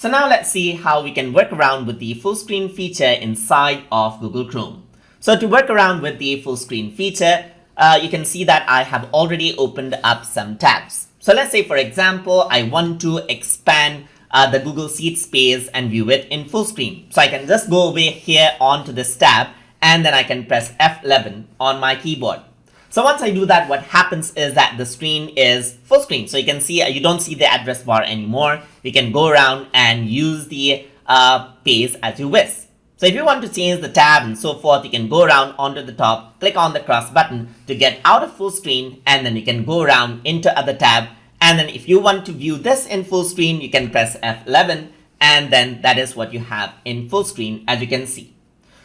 So now let's see how we can work around with the full screen feature inside of Google Chrome. So to work around with the full screen feature, you can see that I have already opened up some tabs. So let's say, for example, I want to expand the Google Sheet space and view it in full screen. So I can just go over here onto this tab and then I can press F11 on my keyboard. So once I do that, what happens is that the screen is full screen. So you can see you don't see the address bar anymore. You can go around and use the page as you wish. So if you want to change the tab and so forth, you can go around onto the top, click on the cross button to get out of full screen, and then you can go around into other tab. And then if you want to view this in full screen, you can press F11, and then that is what you have in full screen, as you can see.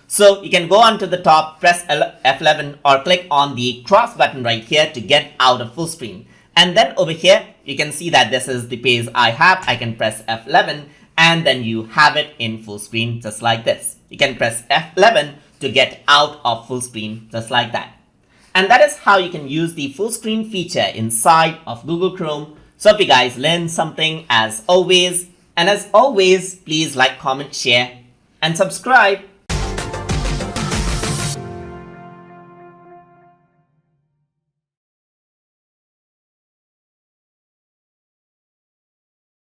So you can go onto the top, press F11 or click on the cross button right here to get out of full screen. And then over here, you can see that this is the page I have. I can press F11 and then you have it in full screen just like this. You can press F11 to get out of full screen just like that. And that is how you can use the full screen feature inside of Google Chrome. So if you guys learned something as always, please like, comment, share and subscribe.